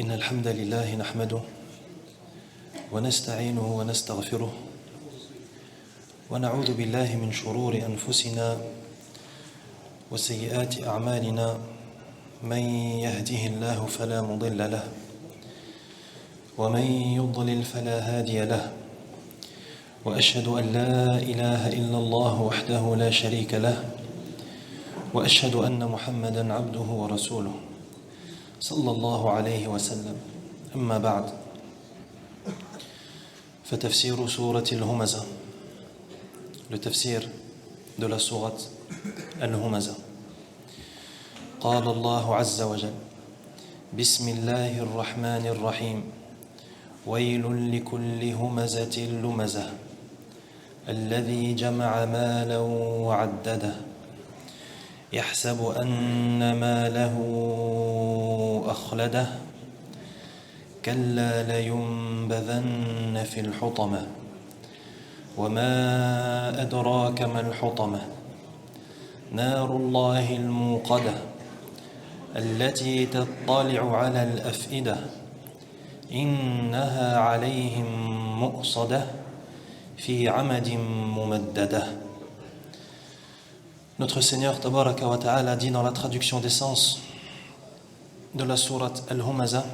إن الحمد لله نحمده ونستعينه ونستغفره ونعوذ بالله من شرور أنفسنا وسيئات أعمالنا من يهده الله فلا مضل له ومن يضلل فلا هادي له وأشهد أن لا إله إلا الله وحده لا شريك له وأشهد أن محمدًا عبده ورسوله صلى الله عليه وسلم أما بعد فتفسير سورة الهمزة le tafsir de la sourate Al-Humaza قال الله عز وجل بسم الله الرحمن الرحيم ويل لكل همزة لمزة الذي جمع مالا وعدده يحسب أن ماله أخلده كلا لينبذن في الحطمة وما أدراك ما الحطمة نار الله الموقدة التي تطلع على الأفئدة إنها عليهم مؤصدة في عمد ممددة. Notre Seigneur Tabaraka wa Ta'ala dit dans la traduction des sens de la sourate Al-Humaza: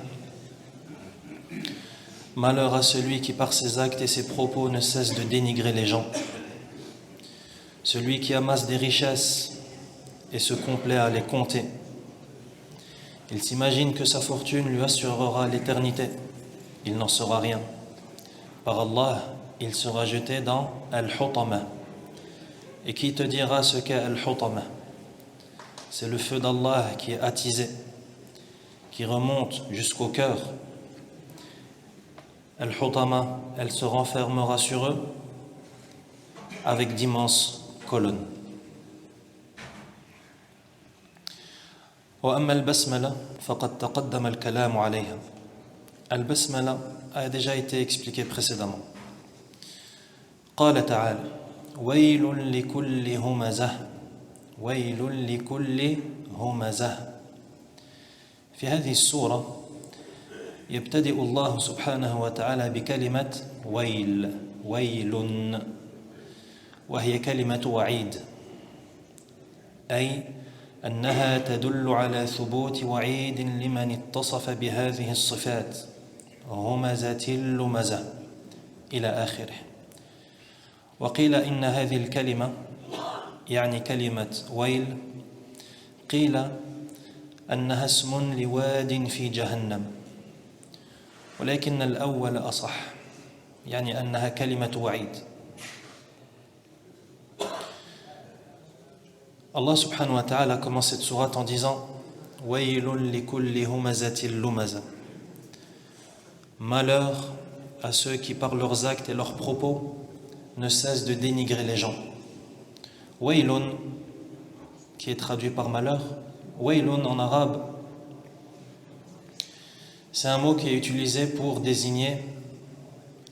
malheur à celui qui par ses actes et ses propos ne cesse de dénigrer les gens, celui qui amasse des richesses et se complaît à les compter. Il s'imagine que sa fortune lui assurera l'éternité. Il n'en sera rien. Par Allah, il sera jeté dans Al-Hutama. Et qui te dira ce qu'est Al-Hutama? C'est le feu d'Allah qui est attisé, qui remonte jusqu'au cœur. Al-Hutama, elle se renfermera sur eux avec d'immenses colonnes. وأما البسملة فقد تقدم الكلام عليها. Al-Basmala a déjà été expliqué précédemment. قال تعالى ويل لكل همزة ويل لكل همزة. في هذه السورة يبتدئ الله سبحانه وتعالى بكلمة ويل وهي كلمة وعيد، أي أنها تدل على ثبوت وعيد لمن اتصف بهذه الصفات همزة لمزة إلى آخره. وقيل إن هذه الكلمة يعني كلمة ويل قيل أنها اسم لواد في جهنم، ولكن الأول أصح، يعني أنها كلمة وعيد. Allah subhanahu wa ta'ala commence cette sourate en disant Waylun li kulli humazatil lumaza. Malheur à ceux qui par leurs actes et leurs propos ne cessent de dénigrer les gens. Waylun, qui est traduit par malheur, Waylun en arabe, c'est un mot qui est utilisé pour désigner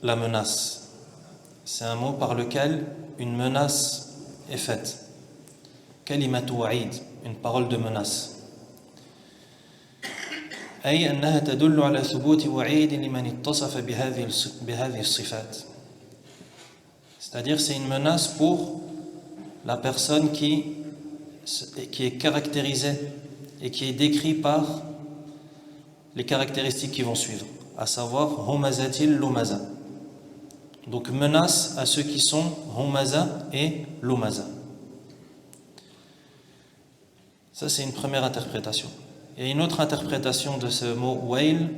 la menace. C'est un mot par lequel une menace est faite. كلمة وعيد, une parole de menace. أي أنها تدل على ثبوت وعيد لمن اتصف بهذه الصفات. C'est-à-dire c'est une menace pour la personne qui est caractérisée et qui est décrite par les caractéristiques qui vont suivre, à savoir humazatil lumaza. Donc menace à ceux qui sont humaza et lumaza. Ça, c'est une première interprétation. Il y a une autre interprétation de ce mot Wayl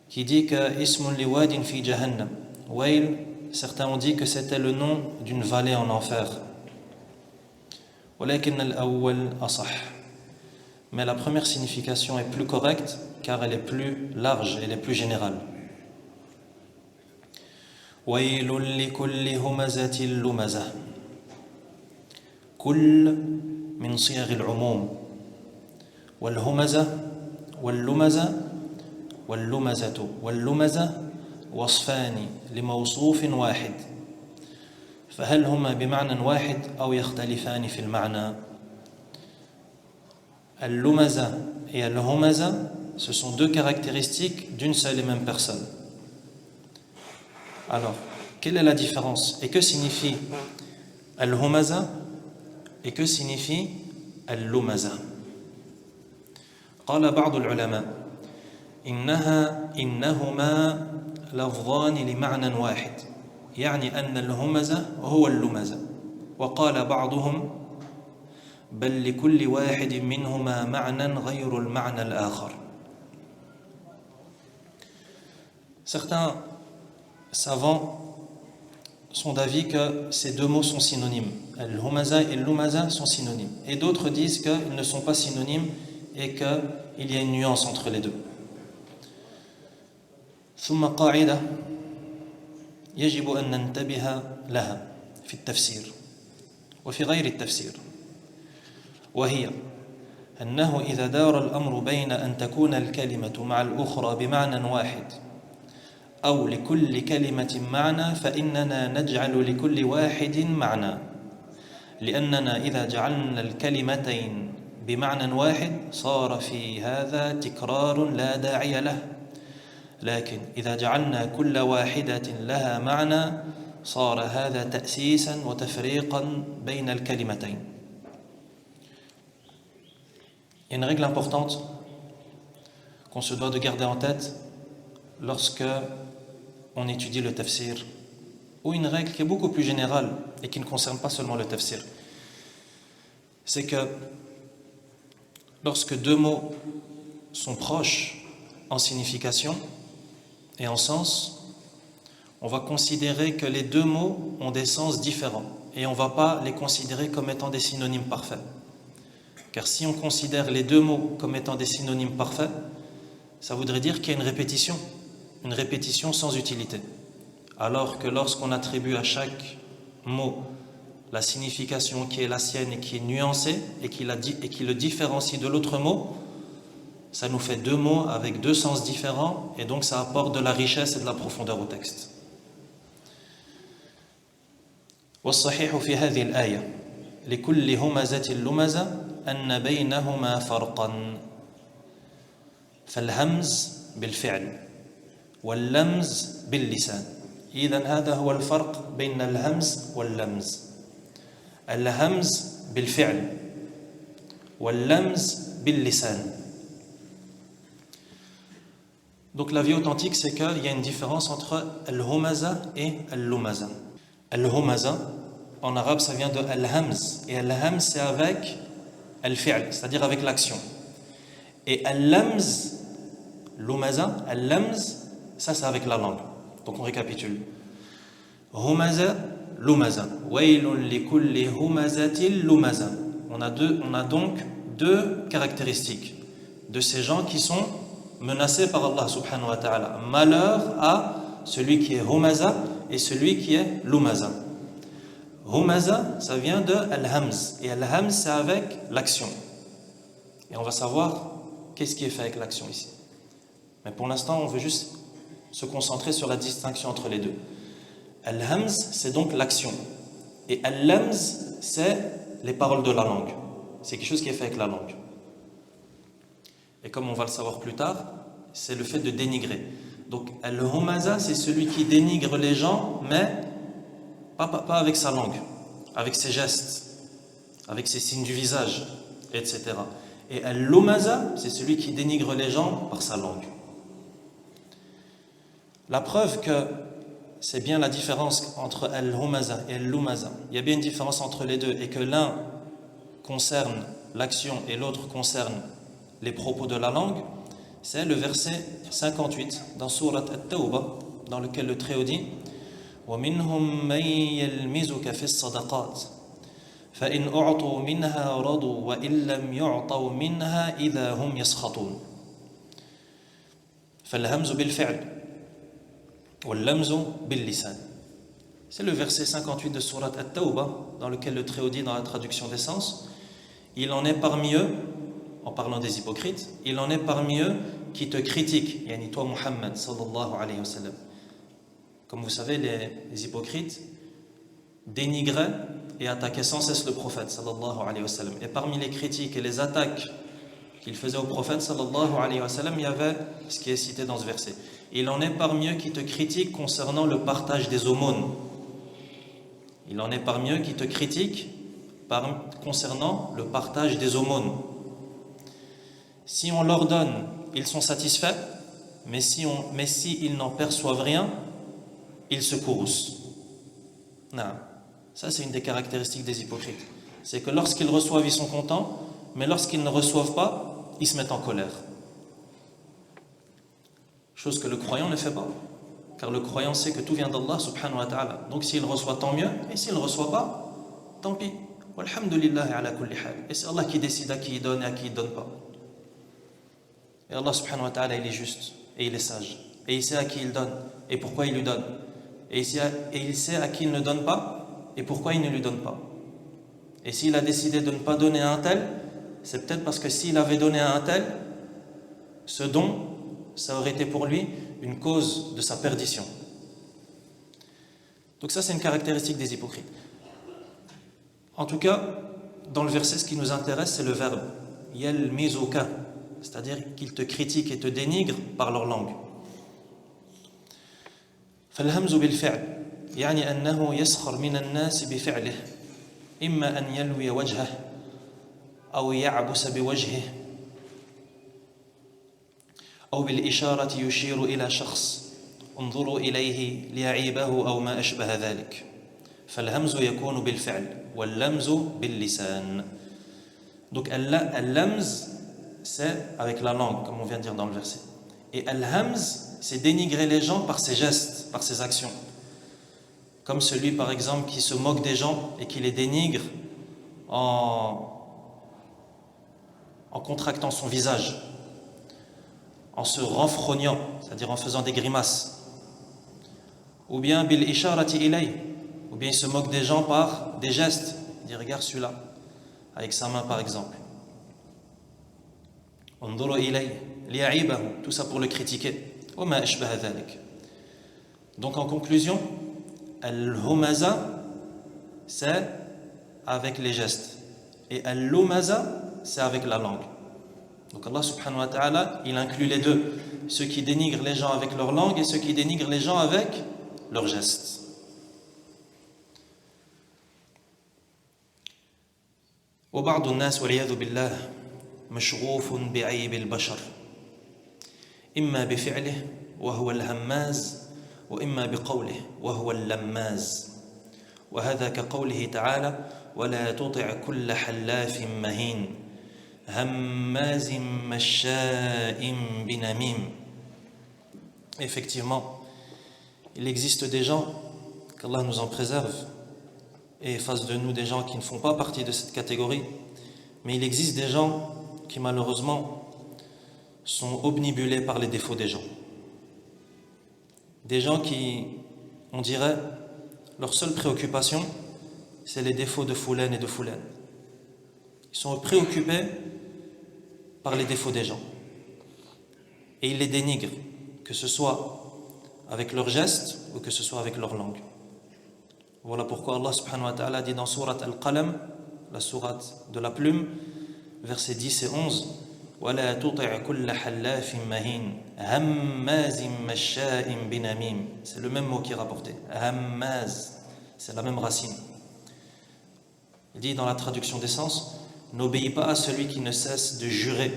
qui dit que Ismun li wadin fi jahannam. Wayl, certains ont dit que c'était le nom d'une vallée en enfer. ولكن الأول أصح. Mais la première signification est plus correcte car elle est plus large, elle est plus générale. ويل لكل همزة لمزة. كل من صيغ العموم والهمزة واللمزة واللمزة وصفان لموصوف واحد فهل هما بمعنى واحد أو يختلفان في المعنى؟ اللمزة et al-humaza ce sont deux caractéristiques d'une seule et même personne. Alors, quelle est la différence? Et que signifie al-humaza? Et que signifie al-lumaza? قال بعض العلماء إنهما لفظان لمعنى واحد يعني أن الهمزة هو اللمزة وقال بعضهم بل لكل واحد منهما معنى غير المعنى الآخر. Certains savants sont d'avis que ces deux mots sont synonymes. Al-humaza et al-lumaza sont synonymes. Et d'autres disent qu'ils ne sont pas synonymes et qu'il y a une nuance entre les deux. ثم قاعدة يجب أن ننتبه لها في التفسير وفي غير التفسير وهي أنه إذا دار الأمر بين أن تكون الكلمة مع الأخرى بمعنى واحد أو لكل كلمة معنى فإننا نجعل لكل واحد معنى لأننا إذا جعلنا الكلمتين بمعنى واحد صار في هذا تكرار لا داعي له لكن إذا جعلنا كل واحدة لها معنى صار هذا تأسيسا وتفريقا بين الكلمتين. Il y a une règle importante qu'on se doit de garder en tête lorsque on étudie le tafsir, ou une règle qui est beaucoup plus générale et qui ne concerne pas seulement le tafsir. C'est que lorsque deux mots sont proches en signification et en sens, on va considérer que les deux mots ont des sens différents et on ne va pas les considérer comme étant des synonymes parfaits. Car si on considère les deux mots comme étant des synonymes parfaits, ça voudrait dire qu'il y a une répétition sans utilité. Alors que lorsqu'on attribue à chaque mot la signification qui est la sienne et qui est nuancée et qui le différencie de l'autre mot, ça nous fait deux mots avec deux sens différents et donc ça apporte de la richesse et de la profondeur au texte. والصحيح في هذه الآية لكل همزة لمزة أن بينهما فرقا فالهمز بالفعل واللمز باللسان. إذن هذا هو الفرق بين الهمز واللمز. الهمز بالفعل واللمز باللسان. Donc la vie authentique, c'est qu'il y a une différence entre al-humaza et al-lumaza. Al-humaza, en arabe, ça vient de al-hamz. Et al-hamz, c'est avec al-fi'l, c'est-à-dire avec l'action. Et al-lamz, lumaza, al-lamz, ça c'est avec la langue. Donc on récapitule. Humaza, lumaza. Waylun li kulli humazatil lumaza. On a donc deux caractéristiques de ces gens qui sont menacés par Allah subhanahu wa ta'ala. Malheur à celui qui est humaza et celui qui est lumaza. Humaza, ça vient de al-hamz. Et al-hamz, c'est avec l'action. Et on va savoir qu'est-ce qui est fait avec l'action ici. Mais pour l'instant, on veut juste se concentrer sur la distinction entre les deux. Al-hamz, c'est donc l'action. Et al-lamz, c'est les paroles de la langue. C'est quelque chose qui est fait avec la langue. Et comme on va le savoir plus tard, c'est le fait de dénigrer. Donc, al-humaza, c'est celui qui dénigre les gens, mais pas avec sa langue, avec ses gestes, avec ses signes du visage, etc. Et al-lumaza, c'est celui qui dénigre les gens par sa langue. La preuve que c'est bien la différence entre al-humaza et al-lumaza, il y a bien une différence entre les deux, et que l'un concerne l'action et l'autre concerne les propos de la langue, c'est le verset 58 dans Surat At-Tawbah, dans lequel le Très-Haut dit وَمِنْهُمْ مَنْ يَلْمِزُكَ فِي الصَّدَقَاتِ فَإِنْ أُعْطُوا مِنْهَا رَضُوا وَإِنْ لَمْ يُعْطَوْا مِنْهَا إِذَا هُمْ يَسْخَطُونَ. فَالْهَمْزُ بِالْفِعْلِ وَاللَّمْزُ بِاللِّسَانِ. C'est le verset 58 de Surat At-Tawbah, dans lequel le Très-Haut dit dans la traduction des sens, il en est parmi eux, en parlant des hypocrites, il en est parmi eux qui te critiquent, yani toi Muhammad sallallahu alayhi wa sallam. Comme vous savez, les hypocrites dénigraient et attaquaient sans cesse le prophète sallallahu alayhi wa sallam. Et parmi les critiques et les attaques qu'il faisait au prophète sallallahu alayhi wa sallam, il y avait ce qui est cité dans ce verset. Il en est parmi eux qui te critiquent concernant le partage des aumônes. Il en est parmi eux qui te critiquent concernant le partage des aumônes. Si on leur donne, ils sont satisfaits, mais si ils n'en perçoivent rien, ils se courroucent. Non. Ça, c'est une des caractéristiques des hypocrites. C'est que lorsqu'ils reçoivent, ils sont contents, mais lorsqu'ils ne reçoivent pas, ils se mettent en colère. Chose que le croyant ne fait pas. Car le croyant sait que tout vient d'Allah subhanahu wa ta'ala. Donc s'il reçoit, tant mieux, et s'il ne reçoit pas, tant pis. Walhamdulillahi ala kulli hal. Et c'est Allah qui décide à qui il donne et à qui il ne donne pas. Et Allah subhanahu wa ta'ala, il est juste, et il est sage. Et il sait à qui il donne, et pourquoi il lui donne. Et il sait à qui il ne donne pas, et pourquoi il ne lui donne pas. Et s'il a décidé de ne pas donner à un tel, c'est peut-être parce que s'il avait donné à un tel, ce don, ça aurait été pour lui une cause de sa perdition. Donc ça, c'est une caractéristique des hypocrites. En tout cas, dans le verset, ce qui nous intéresse, c'est le verbe « yalmizuka », c'est-à-dire qu'ils te critiquent et te dénigrent par leur langue. فالهمز بالفعل يعني أنه يسخر من الناس بفعله إما أن يلوي وجهه أو يعبس بوجهه أو بالإشارة يشير إلى شخص انظروا إليه ليعيبه أو ما أشبه ذلك فالهمز يكون بالفعل واللمز باللسان. Donc al-lamz c'est avec la langue comme on vient de dire dans le verset, et al-hamz c'est dénigrer les gens par ses gestes, par ses actions, comme celui par exemple qui se moque des gens et qui les dénigre en contractant son visage, en se renfrognant, c'est-à-dire en faisant des grimaces, ou bien bil isharati ilay, ou bien il se moque des gens par des gestes, il dit regarde celui-là, avec sa main par exemple. Unduru ilay liya'ibahu, tout ça pour le critiquer. Wa ma ashbaha dhalik. Donc en conclusion, al-humaza c'est avec les gestes et al-lumaza c'est avec la langue. Donc Allah subhanahu wa ta'ala, il inclut les deux, ceux qui dénigrent les gens avec leur langue et ceux qui dénigrent les gens avec leurs gestes. وبعض الناس والعياذ بالله مشغوف بعيب البشر إما بفعله وهو الهماز وإما بقوله وهو اللماز وهذا كقوله تعالى ولا تطع كل حلاف مهين هماز مشاء بنميم. Effectivement, il existe des gens, qu'Allah nous en préserve et fasse de nous des gens qui ne font pas partie de cette catégorie, mais il existe des gens qui malheureusement sont obnubilés par les défauts des gens. Des gens qui, on dirait, leur seule préoccupation, c'est les défauts de Foulaine et de Foulaine. Ils sont préoccupés par les défauts des gens. Et ils les dénigrent, que ce soit avec leurs gestes ou que ce soit avec leur langue. Voilà pourquoi Allah subhanahu wa ta'ala dit dans sourate Al-Qalam, la sourate de la plume, versets 10 et 11, وَلَا تُطِعْ كُلَّ حَلَّافٍ مَهِينٍ هَمَّازٍ مَشَّاءٍ بِنَمِيمٍ. C'est le même mot qui est rapporté. Hammaz, c'est la même racine. Il dit dans la traduction des sens, n'obéis pas à celui qui ne cesse de jurer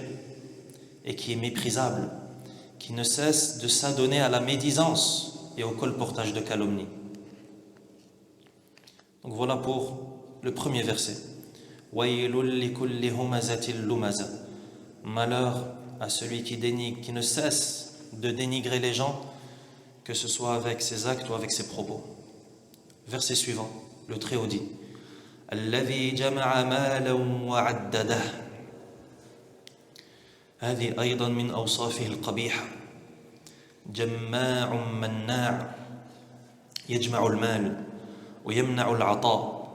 et qui est méprisable, qui ne cesse de s'adonner à la médisance et au colportage de calomnie. Donc voilà pour le premier verset. Waylul likulli humazatil lumaza. Malheur à celui qui dénigre, qui ne cesse de dénigrer les gens, que ce soit avec ses actes ou avec ses propos. Verset suivant, le Très-Haut dit Alladhi jama'a malan wa 'addadah. هذه أيضا من أوصافه القبيحة جماع مناع يجمع المال ويمنع العطاء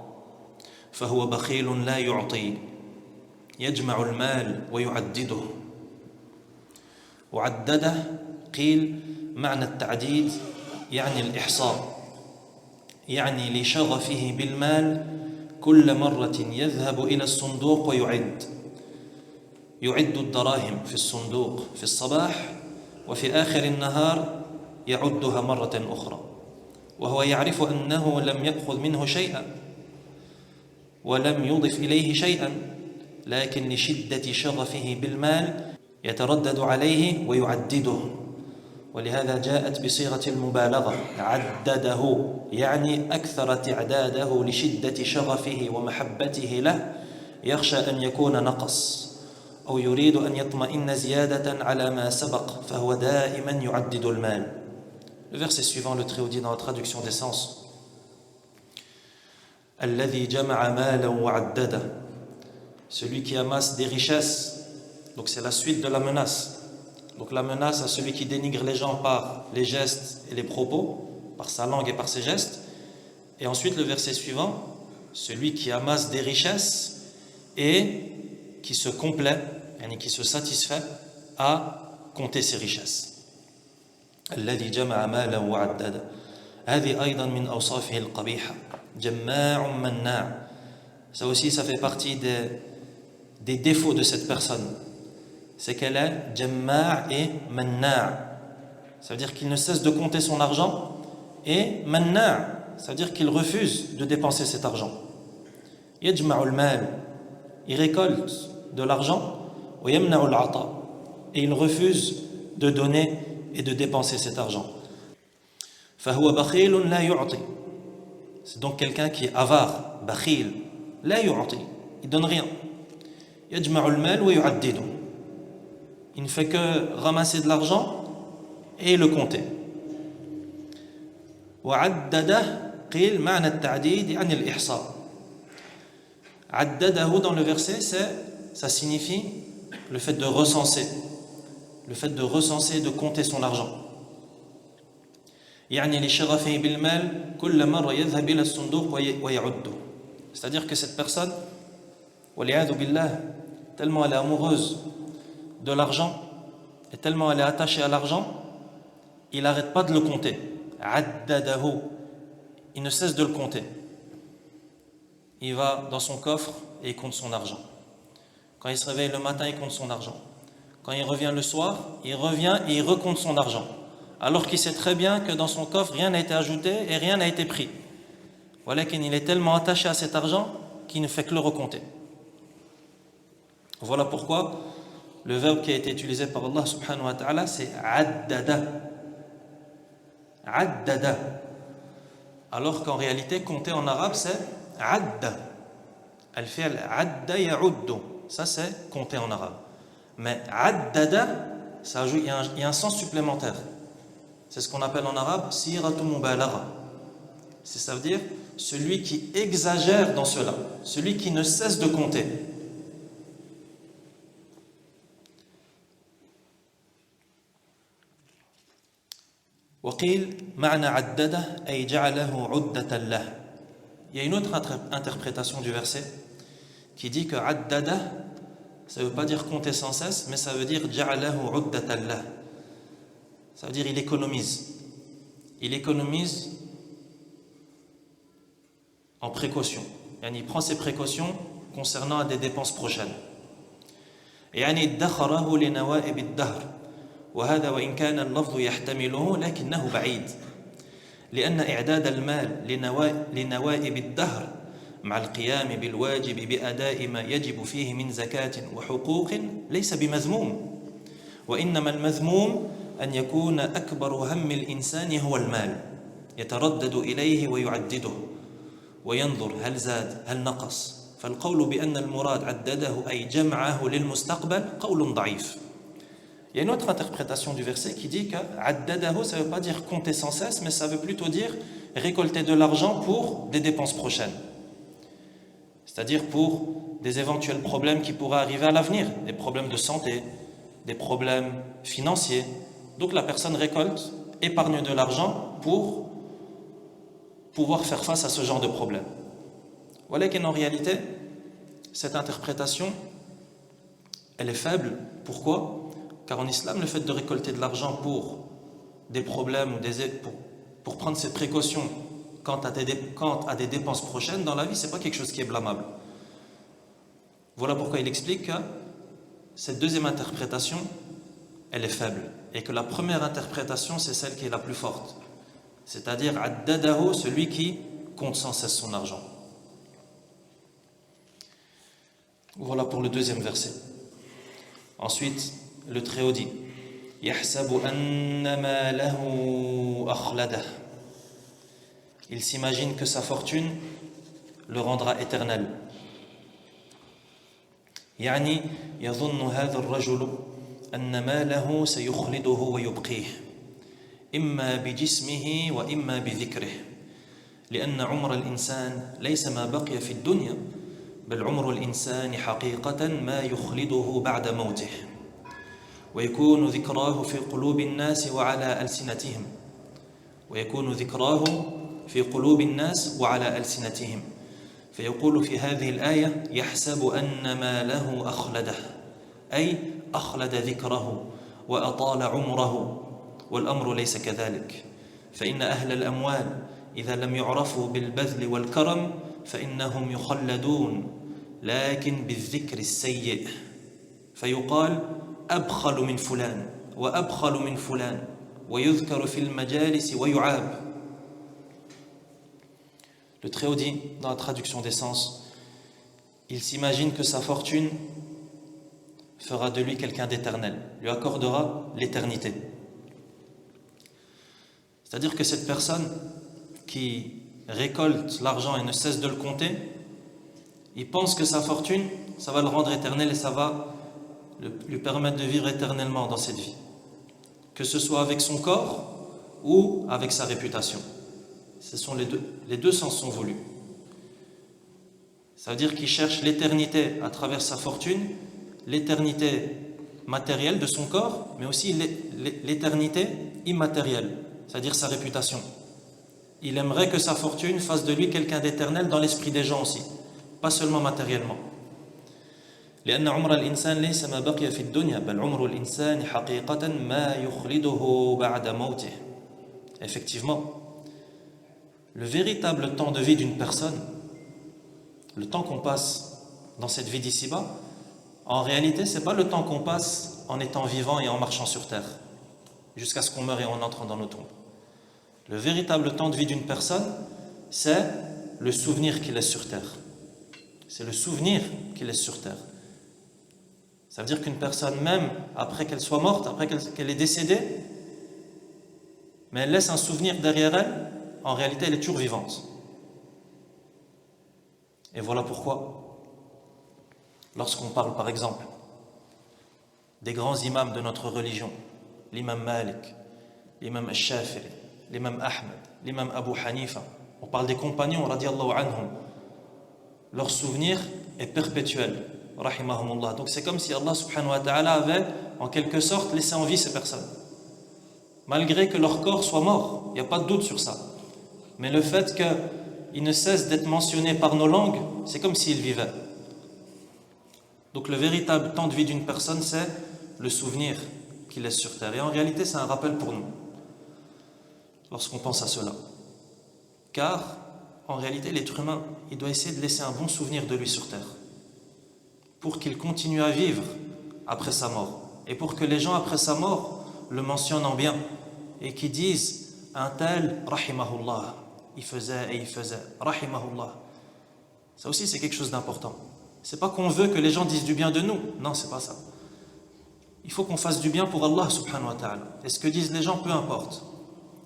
فهو بخيل لا يعطي يجمع المال ويعدده. وعدده قيل معنى التعديد يعني الإحصاء، يعني لشغفه بالمال كل مرة يذهب إلى الصندوق ويعد يعد الدراهم في الصندوق في الصباح وفي آخر النهار يعدها مرة أخرى وهو يعرف أنه لم يأخذ منه شيئا ولم يضف إليه شيئا لكن لشدة شغفه بالمال يتردد عليه ويعدده ولهذا جاءت بصيغة المبالغة عدده يعني أكثر تعداده لشدة شغفه ومحبته له يخشى أن يكون نقص أو يريد أن يطمئن زيادة على ما سبق فهو دائما يعدد المال. Le verset suivant, le Très-Haut dit dans la traduction des sens الذي جمع مالا وعدده, celui qui amasse des richesses. Donc c'est la suite de la menace. Donc la menace à celui qui dénigre les gens par les gestes et les propos, par sa langue et par ses gestes. Et ensuite le verset suivant, celui qui amasse des richesses et qui se complaît, qui se satisfait à compter ses richesses. الذي جمع مالا وعدده. هذه أيضا من أوصافه القبيحة. جماع مناع. Ça aussi, ça fait partie des défauts de cette personne. C'est qu'elle est jamma' et manna'. Ça veut dire qu'il ne cesse de compter son argent. Et manna', ça veut dire qu'il refuse de dépenser cet argent. Yajma'u al-mal, il récolte de l'argent. Wa yamna'u al-'ata, et il refuse de donner et de dépenser cet argent. Fahuwa bakhilun la yu'ti. C'est donc quelqu'un qui est avare, bakhil, la yu'ti, il donne rien. Yajma'u al-mal wa yu'addidu. Il ne fait que ramasser de l'argent et le compter. وعدده قيل معنى التعديد يعني الإحصاء. عدده dans le verset, ça signifie le fait de recenser, de compter son argent. يعني لشغفه بالمال كل مرة يذهب إلى الصندوق ويعده. C'est-à-dire que cette personne, والعياذ بالله, tellement elle est amoureuse de l'argent et tellement elle est attachée à l'argent, il n'arrête pas de le compter. Addadahu, il ne cesse de le compter. Il va dans son coffre et il compte son argent. Quand il se réveille le matin, il compte son argent. Quand il revient le soir, il revient et il recompte son argent. Alors qu'il sait très bien que dans son coffre, rien n'a été ajouté et rien n'a été pris. Voilà qu'il est tellement attaché à cet argent qu'il ne fait que le recompter. Voilà pourquoi le verbe qui a été utilisé par Allah subhanahu wa ta'ala, c'est addada. Addada. Alors qu'en réalité, compter en arabe, c'est adda. Al-fi'l adda ya'uddu. Ça, c'est compter en arabe. Mais addada, ça ajoute, il y a un sens supplémentaire. C'est ce qu'on appelle en arabe siratu mubalagha. Ça veut dire celui qui exagère dans cela, celui qui ne cesse de compter. وقيل معنى عدده أي جعله عدة له. Il y a une autre interprétation du verset qui dit que عدده, ça ne veut pas dire compter sans cesse, mais ça veut dire جعله عدة له. Ça veut dire il économise. Il économise en précaution. Il prend ses précautions concernant des dépenses prochaines. يعني ادخره لنوائب الدهر. وهذا وإن كان اللفظ يحتمله لكنه بعيد لأن إعداد المال لنوائب الدهر مع القيام بالواجب بأداء ما يجب فيه من زكاة وحقوق ليس بمذموم وإنما المذموم أن يكون أكبر هم الإنسان هو المال يتردد إليه ويعدده وينظر هل زاد هل نقص فالقول بأن المراد عدده أي جمعه للمستقبل قول ضعيف. Il y a une autre interprétation du verset qui dit que addadahu, ça ne veut pas dire compter sans cesse, mais ça veut plutôt dire récolter de l'argent pour des dépenses prochaines. C'est-à-dire pour des éventuels problèmes qui pourraient arriver à l'avenir, des problèmes de santé, des problèmes financiers. Donc la personne récolte, épargne de l'argent pour pouvoir faire face à ce genre de problème. Voilà qu'en réalité, cette interprétation, elle est faible. Pourquoi ? Car en islam, le fait de récolter de l'argent pour des problèmes, pour prendre ses précautions quant à des dépenses prochaines dans la vie, ce n'est pas quelque chose qui est blâmable. Voilà pourquoi il explique que cette deuxième interprétation, elle est faible. Et que la première interprétation, c'est celle qui est la plus forte. C'est-à-dire, addadahu, celui qui compte sans cesse son argent. Voilà pour le deuxième verset. Ensuite, le Très-Haut dit, yahsabu anna malahu akhladah. Il s'imagine que sa fortune le rendra éternel. يعني يظن هذا الرجل أن ماله سيخلده ويبقيه إما بجسمه وإما بذكره لأن عمر الإنسان ليس ما بقي في الدنيا بل عمر الإنسان حقيقة ما يخلده بعد موته ويكون ذكراه في قلوب الناس وعلى ألسنتهم فيقول في هذه الآية يحسب أن ماله أخلده أي أخلد ذكره وأطال عمره والأمر ليس كذلك فإن أهل الأموال إذا لم يعرفوا بالبذل والكرم فإنهم يخلدون لكن بالذكر السيء فيقال أبخل من فلان وأبخل من فلان ويذكر في المجالس ويعاب. Le Très-Haut dit, dans la traduction des sens, il s'imagine que sa fortune fera de lui quelqu'un d'éternel, lui accordera l'éternité. C'est-à-dire que cette personne qui récolte l'argent et ne cesse de le compter, il pense que sa fortune, ça va le rendre éternel et ça va lui permettre de vivre éternellement dans cette vie. Que ce soit avec son corps ou avec sa réputation. Ce sont les deux sens sont voulus. Ça veut dire qu'il cherche l'éternité à travers sa fortune, l'éternité matérielle de son corps, mais aussi l'éternité immatérielle, c'est-à-dire sa réputation. Il aimerait que sa fortune fasse de lui quelqu'un d'éternel dans l'esprit des gens aussi, pas seulement matériellement. لأن عمر الإنسان ليس ما بقي في الدنيا بل عمر الإنسان حقيقة ما يخلده بعد موته. Effectivement, le véritable temps de vie d'une personne, le temps qu'on passe dans cette vie d'ici-bas, en réalité, ce n'est pas le temps qu'on passe en étant vivant et en marchant sur terre, jusqu'à ce qu'on meure et en entrant dans nos tombes. Le véritable temps de vie d'une personne, c'est le souvenir qu'il laisse sur terre. C'est le souvenir qu'il laisse sur terre. Ça veut dire qu'une personne, même après qu'elle soit morte, après qu'elle est décédée, mais elle laisse un souvenir derrière elle, en réalité, elle est toujours vivante. Et voilà pourquoi, lorsqu'on parle par exemple des grands imams de notre religion, l'imam Malik, l'imam Al-Shafi'i, l'imam Ahmed, l'imam Abu Hanifa, on parle des compagnons, radiyallahu anhum, leur souvenir est perpétuel, rahimahumullah. Donc c'est comme si Allah subhanahu wa ta'ala avait en quelque sorte laissé en vie ces personnes. Malgré que leur corps soit mort, il n'y a pas de doute sur ça. Mais le fait qu'ils ne cessent d'être mentionnés par nos langues, c'est comme s'ils vivaient. Donc le véritable temps de vie d'une personne, c'est le souvenir qu'il laisse sur terre. Et en réalité, c'est un rappel pour nous, lorsqu'on pense à cela. Car, en réalité, l'être humain, il doit essayer de laisser un bon souvenir de lui sur terre, pour qu'il continue à vivre après sa mort. Et pour que les gens, après sa mort, le mentionnent en bien. Et qui disent, un tel, rahimahullah, il faisait et il faisait, rahimahullah. Ça aussi, c'est quelque chose d'important. C'est pas qu'on veut que les gens disent du bien de nous. Non, c'est pas ça. Il faut qu'on fasse du bien pour Allah subhanahu wa ta'ala. Et ce que disent les gens, peu importe.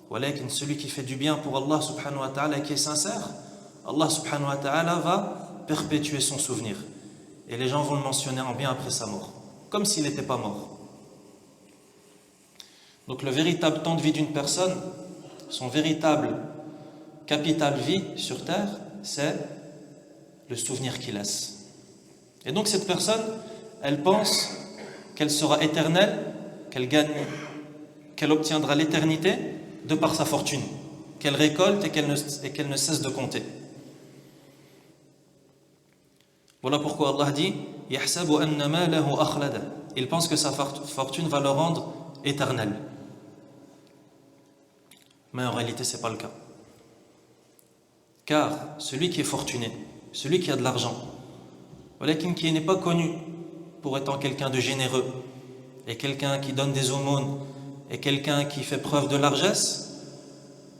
Walakin, celui qui fait du bien pour Allah subhanahu wa ta'ala et qui est sincère, Allah subhanahu wa ta'ala va perpétuer son souvenir. Et les gens vont le mentionner en bien après sa mort. Comme s'il n'était pas mort. Donc le véritable temps de vie d'une personne, son véritable capital vie sur terre, c'est le souvenir qu'il laisse. Et donc cette personne, elle pense qu'elle sera éternelle, qu'elle obtiendra l'éternité de par sa fortune, qu'elle récolte et qu'elle ne cesse de compter. Voilà pourquoi Allah dit يَحْسَبُ أَنَّ مَالَهُ أَخْلَدَ. Il pense que sa fortune va le rendre éternel. Mais en réalité, ce n'est pas le cas. Car celui qui est fortuné, celui qui a de l'argent, qui n'est pas connu pour étant quelqu'un de généreux, et quelqu'un qui donne des aumônes, et quelqu'un qui fait preuve de largesse,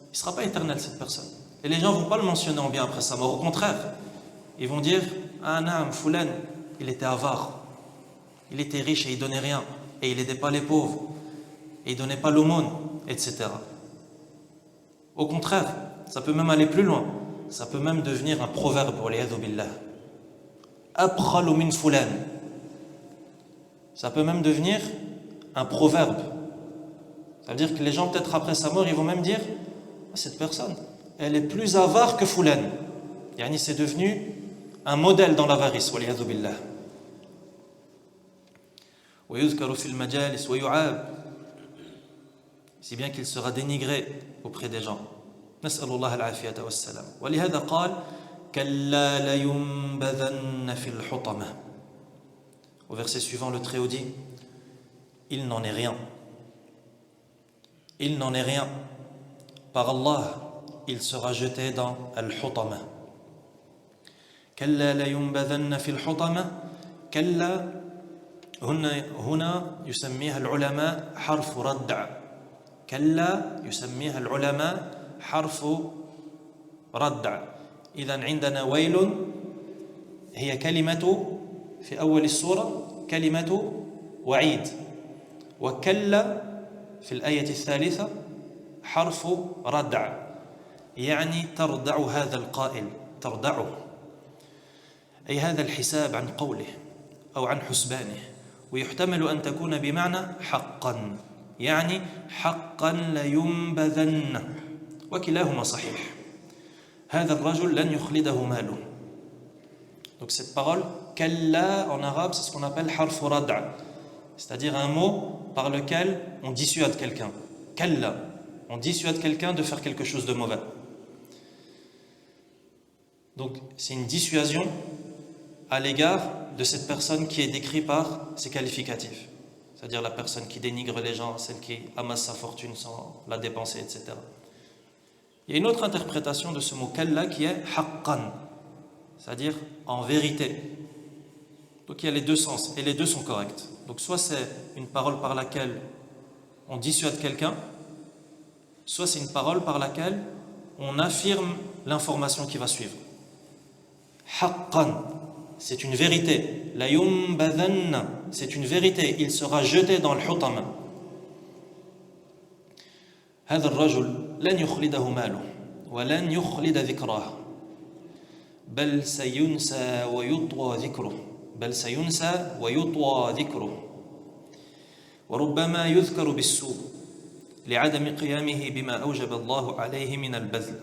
il ne sera pas éternel cette personne. Et les gens ne vont pas le mentionner en bien après sa mort. Au contraire, ils vont dire « Ah naam, Foulan, il était avare, il était riche et il ne donnait rien, et il n'aidait pas les pauvres, et il ne donnait pas l'aumône, etc. » Au contraire, ça peut même aller plus loin. Ça peut même devenir un proverbe pour les billah. Abkhalu min Foulan. Ça peut même devenir un proverbe. Ça veut dire que les gens, peut-être après sa mort, ils vont même dire « Cette personne, elle est plus avare que Foulan. » Yani c'est devenu un modèle dans l'avarice, waliyadhu billah. وَيُذْكَرُ فِي الْمَجَالِسِ وَيُعَابُ. Si bien qu'il sera dénigré auprès des gens. نسأل الله العافية والسلام. ولهذا قال كلا لينبذن في الحطمة. Au verset suivant, le Très-Haut dit il n'en est rien. Il n'en est rien. Par Allah, il sera jeté dans al-hutama. كلا لينبذن في الحطمة. كلا هنا يسميها العلماء حرف ردع. كلا يسميها العلماء حرف ردع. إذن عندنا ويل هي كلمة في أول السورة كلمة وعيد، وكلا في الآية الثالثة حرف ردع، يعني تردع هذا القائل، تردعه، أي هذا الحساب عن قوله أو عن حسبانه. ويحتمل أن تكون بمعنى حقا، يعني حقا لينبذن، وكلاهما صحيح. هذا الرجل لن يخلده ماله. Donc cette parole kalla en arabe, c'est ce qu'on appelle harf rad'a, c'est-à-dire un mot par lequel on dissuade quelqu'un. Kalla, on dissuade quelqu'un de faire quelque chose de mauvais. Donc c'est une dissuasion à l'égard de cette personne qui est décrite par ses qualificatifs, c'est-à-dire la personne qui dénigre les gens, celle qui amasse sa fortune sans la dépenser, etc. Il y a une autre interprétation de ce mot kalla qui est haqqan, c'est-à-dire en vérité. Donc il y a les deux sens et les deux sont corrects. Donc soit c'est une parole par laquelle on dissuade quelqu'un, soit c'est une parole par laquelle on affirme l'information qui va suivre. Haqqan, c'est une vérité. La yumbadhanna, c'est une vérité. Il sera jeté dans le hutama. هذا الرجل لن يخلده ماله ولن يخلد ذكراه بل سينسى ويطوى ذكره بل سينسى ويطوى ذكره وربما يذكر بالسوء لعدم قيامه بما أوجب الله عليه من البذل.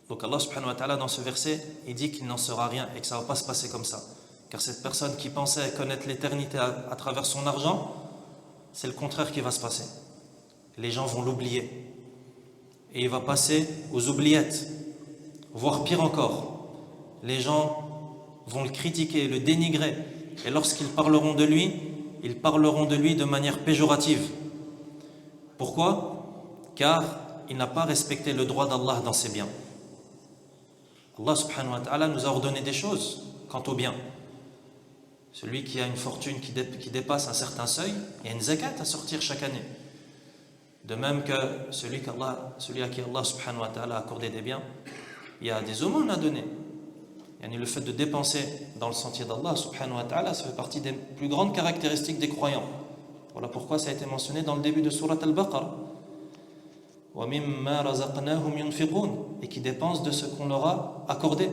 Donc Allah subhanahu wa ta'ala dans ce verset il dit qu'il n'en sera rien et que ça ne va pas se passer comme ça, car cette personne qui pensait connaître l'éternité à travers son argent, c'est le contraire qui va se passer. Les gens vont l'oublier et il va passer aux oubliettes, voire pire encore, les gens vont le critiquer, le dénigrer, et lorsqu'ils parleront de lui, ils parleront de lui de manière péjorative. Pourquoi? Car il n'a pas respecté le droit d'Allah dans ses biens. Allah subhanahu wa ta'ala nous a ordonné des choses quant aux biens. Celui qui a une fortune qui dépasse un certain seuil, il y a une zakat à sortir chaque année. De même que celui à qui Allah subhanahu wa ta'ala a accordé des biens, il y a des aumônes à donner. Et le fait de dépenser dans le sentier d'Allah subhanahu wa ta'ala, ça fait partie des plus grandes caractéristiques des croyants. Voilà pourquoi ça a été mentionné dans le début de Surat Al-Baqarah. وَمِمَّا رَزَقْنَاهُمْ يُنْفِقُونَ, et qui dépensent de ce qu'on leur a accordé.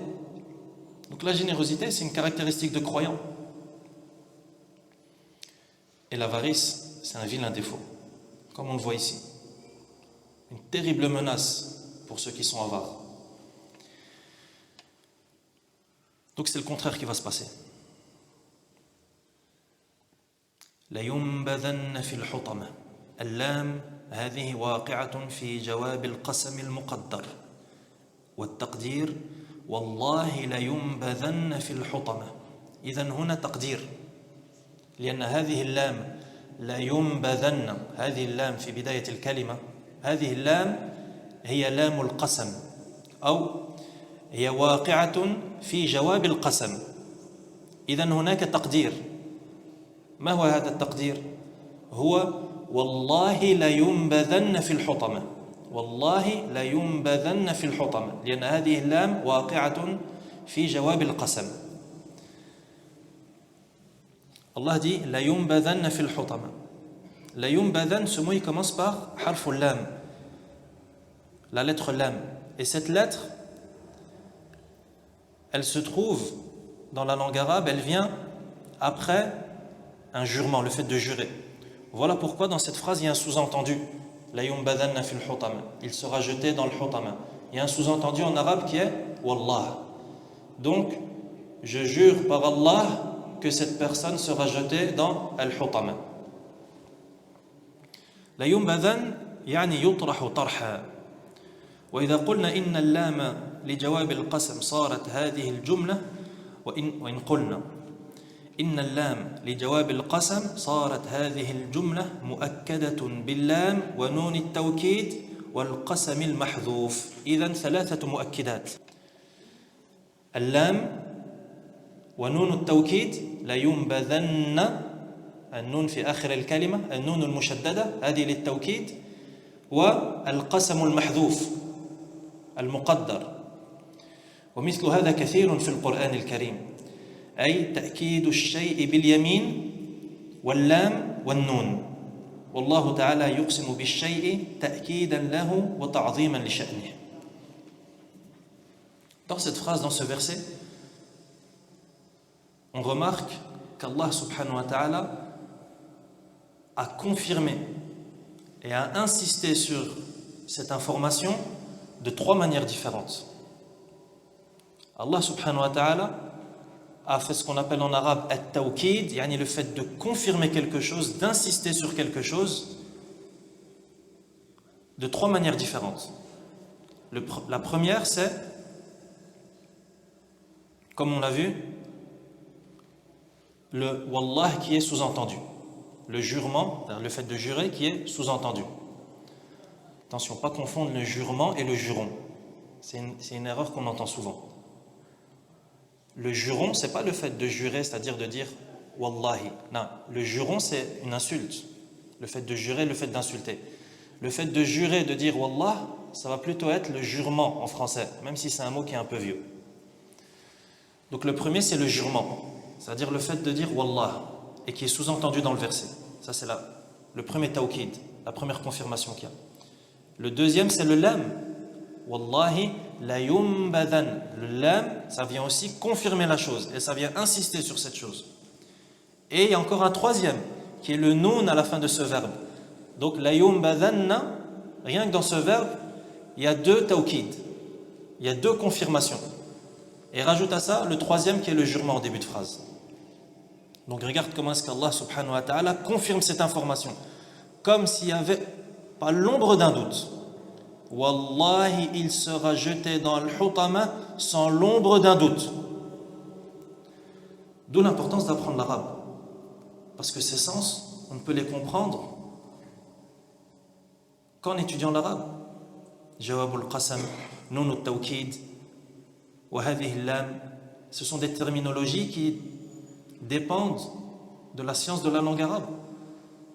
Donc la générosité, c'est une caractéristique de croyant. Et l'avarice, c'est un vilain défaut, comme on le voit ici. Une terrible menace pour ceux qui sont avares. Donc c'est le contraire qui va se passer. لَيُنْبَذَنَّ فِي الْحُطَمَةِ. اللام هذه واقعة في جواب القسم المقدر، والتقدير والله لينبذن في الحطمة. إذن هنا تقدير، لأن هذه اللام لينبذن، هذه اللام في بداية الكلمة، هذه اللام هي لام القسم، أو هي واقعة في جواب القسم. إذن هناك تقدير. ما هو هذا التقدير؟ هو والله لينبذن في الحطمة. والله لينبذن في الحطمة، لأن هذه اللام واقعة في جواب القسم. Allah dit لينبذن في الحطمة. لينبذن, ce mot il commence par حرف اللام, la lettre lam. Et cette lettre, elle se trouve dans la langue arabe, elle vient après un jurement, le fait de jurer. Voilà pourquoi dans cette phrase il y a un sous-entendu. La yumbadanna fil hutama. Il sera jeté dans le hutama. Il y a un sous-entendu en arabe qui est Wallah. Donc, je jure par Allah que cette personne sera jetée dans al-hutama. La yumbadan يعني يطرح طرحا. وإذا قلنا إن اللام لجواب القسم صارت هذه الجملة وإن قلنا إن اللام لجواب القسم صارت هذه الجملة مؤكدة باللام ونون التوكيد والقسم المحذوف. إذن ثلاثة مؤكدات: اللام ونون التوكيد لا ينبذن، النون في آخر الكلمة، النون المشددة هذه للتوكيد، والقسم المحذوف المقدر. ومثل هذا كثير في القرآن الكريم، أي تأكيد الشيء باليمين واللام والنون. والله تعالى يقسم بالشيء تأكيدا له وتعظيما لشأنه. Dans cette phrase, dans ce verset, on remarque qu'Allah subhanahu wa ta'ala a confirmé et a insisté sur cette information de trois manières différentes. Allah subhanahu wa ta'ala a fait ce qu'on appelle en arabe at-tawkid, yani le fait de confirmer quelque chose, d'insister sur quelque chose de trois manières différentes. La première, c'est, comme on l'a vu, le wallah qui est sous-entendu, le jurement, le fait de jurer qui est sous-entendu. Attention, pas confondre le jurement et le juron. C'est une erreur qu'on entend souvent. Le juron, c'est pas le fait de jurer, c'est-à-dire de dire wallahi. Non, le juron, c'est une insulte. Le fait de jurer, le fait d'insulter. Le fait de jurer, de dire wallah, ça va plutôt être le jurement en français, même si c'est un mot qui est un peu vieux. Donc le premier, c'est le jurement, c'est-à-dire le fait de dire wallah, et qui est sous-entendu dans le verset. Ça, c'est le premier tawkid, la première confirmation qu'il y a. Le deuxième, c'est le lam. Wallahi la yumbadan. Le lam, ça vient aussi confirmer la chose, et ça vient insister sur cette chose. Et il y a encore un troisième, qui est le noun à la fin de ce verbe. Donc la yumbadanna, rien que dans ce verbe, il y a deux tawkid, il y a deux confirmations. Et rajoute à ça le troisième qui est le jurement en début de phrase. Donc regarde comment est-ce qu'Allah subhanahu wa ta'ala confirme cette information, comme s'il n'y avait pas l'ombre d'un doute. Wallahi, il sera jeté dans le hutama sans l'ombre d'un doute. D'où l'importance d'apprendre l'arabe, parce que ces sens, on ne peut les comprendre qu'en étudiant l'arabe. Jawabul qasam, nun al-tawkid, wa hadhihi lam, ce sont des terminologies qui dépendent de la science de la langue arabe.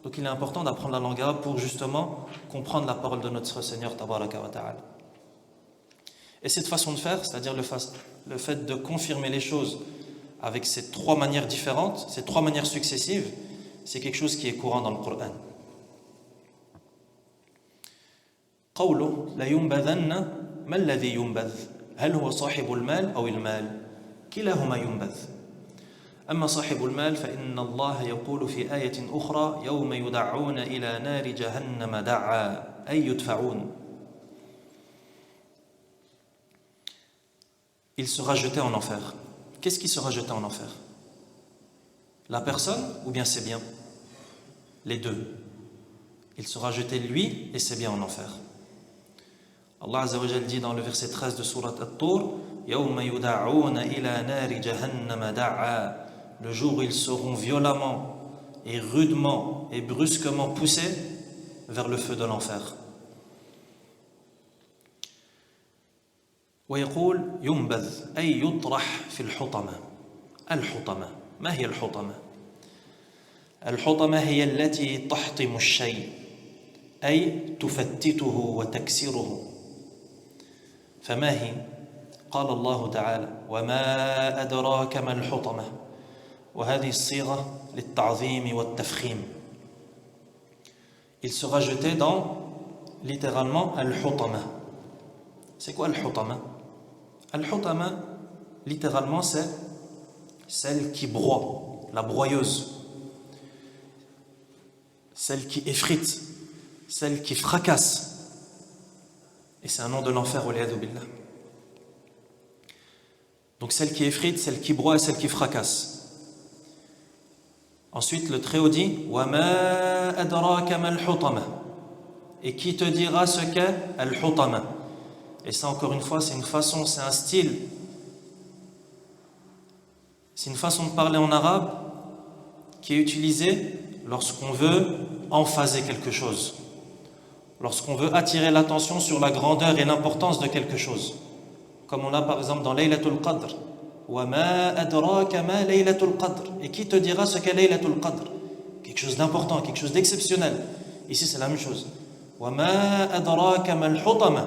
Donc il est important d'apprendre la langue arabe pour justement comprendre la parole de notre Seigneur tabaraka wa ta'ala. Et cette façon de faire, c'est-à-dire le fait de confirmer les choses avec ces trois manières différentes, ces trois manières successives, c'est quelque chose qui est courant dans le Coran. قوله لا ينبذن ما الذي ينبذ هل هو صاحب المال أو المال كلاهما ينبذ أما صاحب المال فإن الله يقول في آية أخرى يوم يدعون إلى نار جهنم دعا أي يدفعون. Il sera jeté en enfer. Qu'est-ce qui sera jeté en enfer? La personne ou bien ses biens? Les deux. Il sera jeté lui et ses biens en enfer. Allah Azza wa Jal dit dans le verset 13 de Surat At-Tur يَوْمَ يُدَعُونَ إِلَى نَارِ جَهَنَّمَ دَعَّا. Le jour où ils seront violemment et rudement et brusquement poussés vers le feu de l'enfer. ويقول ينبذ أي يطرح في الحطمة. الحطمة. ما هي الحطمة؟ الحطمة هي التي تحطم الشيء، أي تفتته وتكسره. فما هي؟ قال الله تعالى: وما أدراك ما الحطمة. وهذه الصيغة للتعظيم والتفخيم. Il sera jeté dans, littéralement, al-hutama. C'est quoi al-hutama? Al-hutama, littéralement, c'est celle qui broie, la broyeuse, celle qui effrite, celle qui fracasse. Et c'est un nom de l'enfer, waliyadhu billah. Donc celle qui effrite, celle qui broie et celle qui fracasse. Ensuite, le Très-Haut dit: وَمَا أَدْرَاكَ مَا الْحُطَمَةُ. Et qui te dira ce qu'est al-hutama? Et ça, encore une fois, c'est une façon, c'est un style, c'est une façon de parler en arabe qui est utilisée lorsqu'on veut emphaser quelque chose, lorsqu'on veut attirer l'attention sur la grandeur et l'importance de quelque chose. Comme on a par exemple dans Laylatul Qadr: وَمَا أَدْرَاكَ مَا لَيْلَةُ الْقَدْرِ. Et qui te dira ce qu'est Laylatul Qadr? Quelque chose d'important, quelque chose d'exceptionnel. Ici c'est la même chose. وَمَا أَدْرَاكَ مَا الْحُطَمَةُ.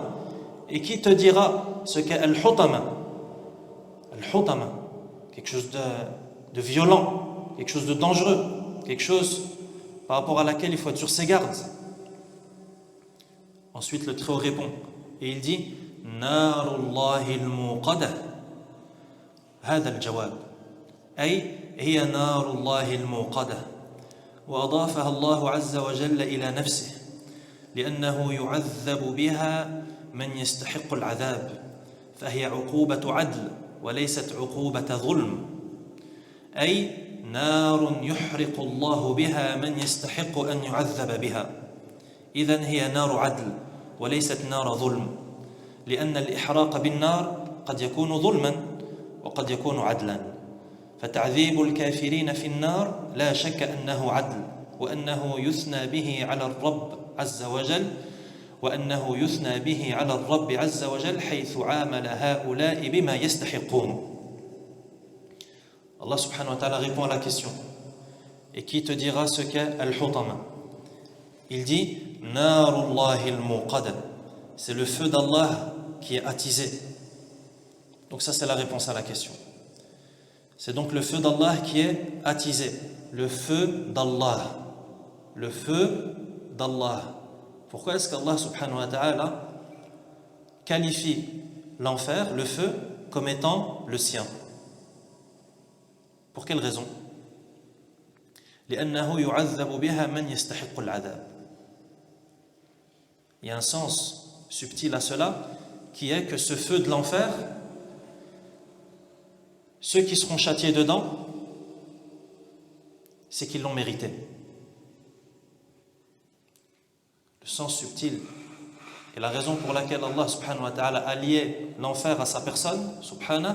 Et qui te dira ce qu'est al-hutama? Al-hutama, quelque chose de violent, quelque chose de dangereux, quelque chose par rapport à laquelle il faut être sur ses gardes. Ensuite le Très-Haut répond et il dit: نار الله الموقدة. هذا الجواب أي هي نار الله الموقدة، وأضافها الله عز وجل إلى نفسه لأنه يعذب بها من يستحق العذاب، فهي عقوبة عدل وليست عقوبة ظلم. أي نار يحرق الله بها من يستحق أن يعذب بها. إذن هي نار عدل وليست نار ظلم، لأن الإحراق بالنار قد يكون ظلما وقد يكون عدلا. فتعذيب الكافرين في النار لا شك أنه عدل، وأنه يثنى به على الرب عز وجل، وأنه يثنى به على الرب عز وجل حيث عامل هؤلاء بما يستحقون. Allah subhanahu wa ta'ala répond à la question: et qui te dira ce qu'est al-hutama? Il dit: Narullahi al-muqada. C'est le feu d'Allah qui est attisé. Donc ça c'est la réponse à la question. C'est donc le feu d'Allah qui est attisé. Le feu d'Allah. Le feu d'Allah. Pourquoi est-ce qu'Allah subhanahu wa ta'ala qualifie l'enfer, le feu, comme étant le sien? Pour quelle raison? لأنه يعذب بها من يستحق العذاب. Il y a un sens subtil à cela, qui est que ce feu de l'enfer, ceux qui seront châtiés dedans, c'est qu'ils l'ont mérité. Le sens subtil et la raison pour laquelle Allah subhanahu wa ta'ala a lié l'enfer à sa personne, subhanahu,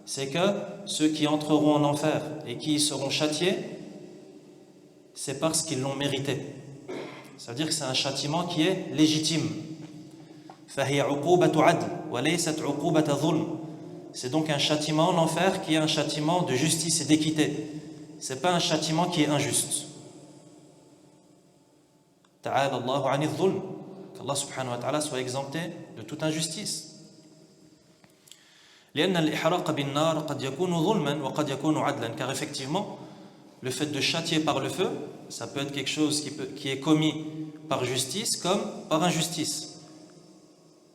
c'est que ceux qui entreront en enfer et qui y seront châtiés, c'est parce qu'ils l'ont mérité. Ça veut dire que c'est un châtiment qui est légitime. فَهِيَ عُقُوبَةُ عَدْلٍ وَلَيْسَتْ عُقُوبَةَ ظُلْمٍ. C'est donc un châtiment, l'enfer, qui est un châtiment de justice et d'équité. Ce n'est pas un châtiment qui est injuste. Ta'ala Allahu ani dhulm. Qu'Allah subhanahu wa ta'ala soit exempté de toute injustice. لأن الإحراق بالنار قد يكون ظلما وقد يكون عدلا. Car effectivement, le fait de châtier par le feu, ça peut être quelque chose qui est commis par justice comme par injustice.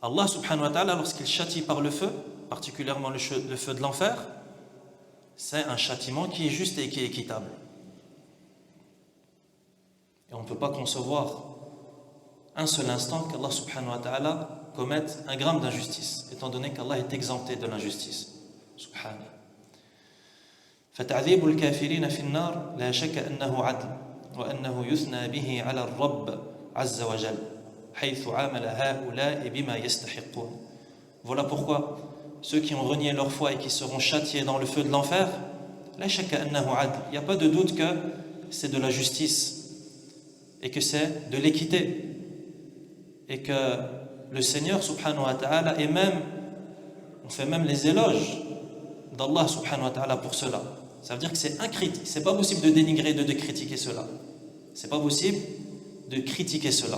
Allah subhanahu wa ta'ala, lorsqu'il châtie par le feu, particulièrement le feu de l'enfer, c'est un châtiment qui est juste et qui est équitable. Et on ne peut pas concevoir un seul instant qu'Allah subhanahu wa ta'ala commette un gramme d'injustice, étant donné qu'Allah est exempté de l'injustice. Subhanahu. فتعذيب الكافرين في النار لا شك أنه عدل وأنه يثنى به على الرب عز وجل حيث عامل هؤلاء بما يستحقون. Voilà pourquoi ceux qui ont renié leur foi et qui seront châtiés dans le feu de l'enfer, لا شك أنه عدل. Il n'y a pas de doute que c'est de la justice et que c'est de l'équité et que le Seigneur subhanahu wa ta'ala, et même on fait même les éloges d'Allah subhanahu wa ta'ala pour cela. Ça veut dire que c'est pas possible de dénigrer, de critiquer cela. C'est pas possible de critiquer cela.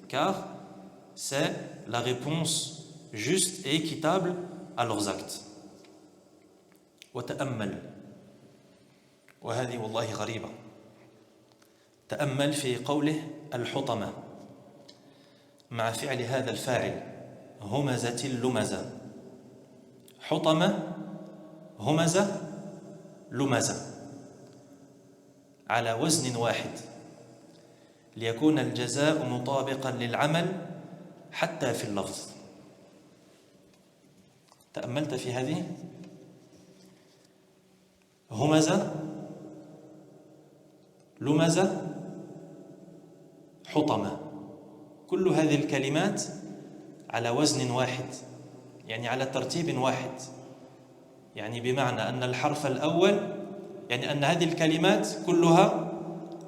Car c'est la réponse juste et équitable à leurs actes. وتأمل وهذه والله غريبة تأمل في قوله الحطمة مع فعل هذا الفاعل همزة اللمزة حطمة همزة لمزة على وزن واحد ليكون الجزاء مطابقا للعمل حتى في اللفظ. تأملت في هذه؟ همزة لمزة حطمة كل هذه الكلمات على وزن واحد يعني على ترتيب واحد يعني بمعنى أن الحرف الأول يعني أن هذه الكلمات كلها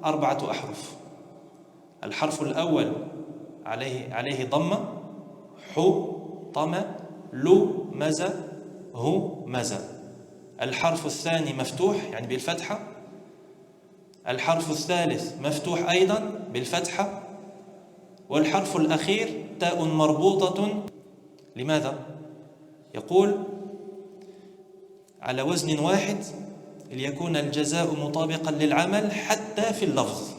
4 أحرف الحرف الأول عليه ضمة حطمة لمزة همزة الحرف الثاني مفتوح يعني بالفتحة الحرف الثالث مفتوح أيضا بالفتحة والحرف الأخير تاء مربوطة لماذا؟ يقول على وزن واحد ليكون الجزاء مطابقا للعمل حتى في اللفظ.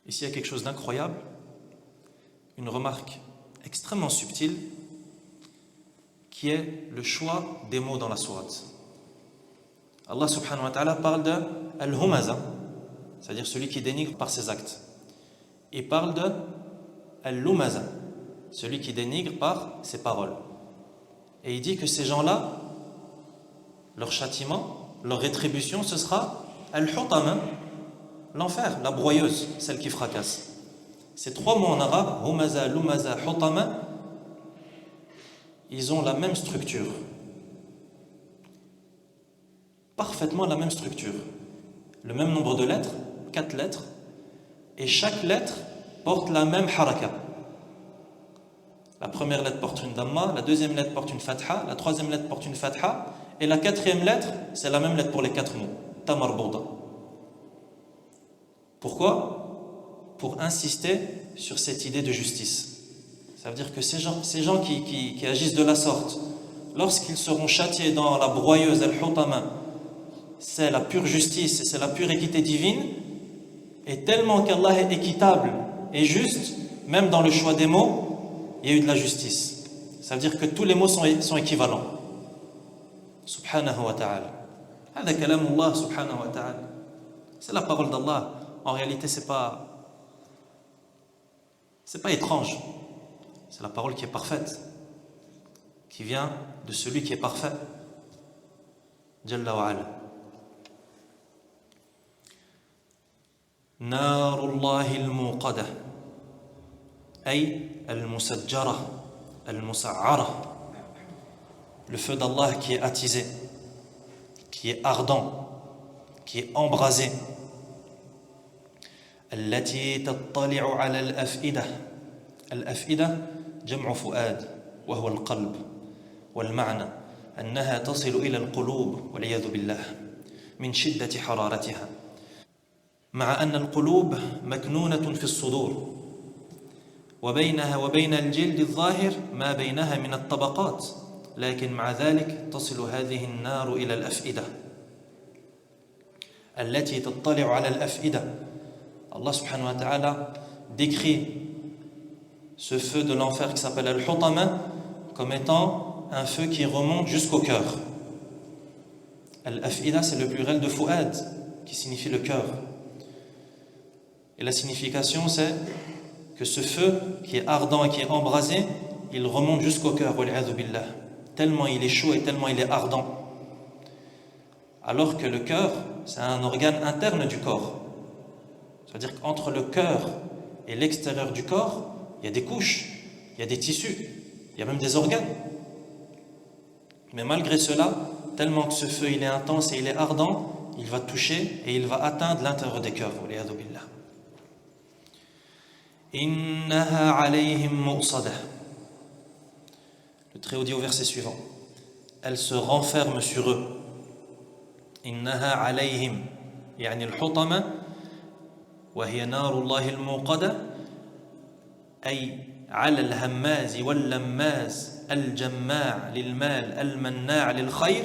Ici il y a quelque chose d'incroyable, une remarque extrêmement subtile qui est le choix des mots dans la sourate. Allah subhanahu wa ta'ala parle de al-humaza, c'est-à-dire celui qui dénigre par ses actes. Il parle de al-lumaza, celui qui dénigre par ses paroles. Et il dit que ces gens-là, leur châtiment, leur rétribution, ce sera al-hutama, l'enfer, la broyeuse, celle qui fracasse. Ces 3 mots en arabe, humaza, lumaza, hutama, ils ont la même structure. Parfaitement la même structure. Le même nombre de lettres, 4 lettres, et chaque lettre porte la même haraka. La première lettre porte une damma, la deuxième lettre porte une fatha, la troisième lettre porte une fatha, et la 4e lettre, c'est la même lettre pour les 4 mots, ta marbuda. Pourquoi? Pour insister sur cette idée de justice. Ça veut dire que ces gens qui agissent de la sorte, lorsqu'ils seront châtiés dans la broyeuse al-hutama, c'est la pure justice, c'est la pure équité divine, et tellement qu'Allah est équitable et juste, même dans le choix des mots, il y a eu de la justice. Ça veut dire que tous les mots sont équivalents. Subhanahu wa ta'ala. Hada kalamullah subhanahu wa ta'ala. C'est la parole d'Allah. En réalité, c'est pas étrange. C'est la parole qui est parfaite, qui vient de celui qui est parfait. Jalla wa ala. Narullahi al-muqadah, ay al-musajjara, al-musa'ara. Le feu d'Allah qui est attisé, qui est ardent, qui est embrasé. Allati tattali'u ala al-af'idah. Al-af'idah جمع فؤاد وهو القلب والمعنى أنها تصل إلى القلوب والعياذ بالله من شدة حرارتها مع أن القلوب مكنونة في الصدور وبينها وبين الجلد الظاهر ما بينها من الطبقات لكن مع ذلك تصل هذه النار إلى الأفئدة التي تطلع على الأفئدة. Allah subhanahu wa ta'ala décrit ce feu de l'enfer qui s'appelle Al-Hutama comme étant un feu qui remonte jusqu'au cœur. Al-Af'ida, c'est le pluriel de Fu'ad, qui signifie le cœur. Et la signification, c'est que ce feu qui est ardent et qui est embrasé, il remonte jusqu'au cœur, billah, tellement il est chaud et tellement il est ardent. Alors que le cœur, c'est un organe interne du corps. C'est-à-dire qu'entre le cœur et l'extérieur du corps, il y a des couches, il y a des tissus, il y a même des organes. Mais malgré cela, tellement que ce feu il est intense et il est ardent, il va toucher et il va atteindre l'intérieur des cœurs. Innaha alayhim mu'sadah. Le Très-Haut dit au verset suivant, elle se renferme sur eux. Innaha alayhim, يعني الحطمة وهي نار الله الموقدة أي على الهماز واللماز الجماع للمال المناع للخير.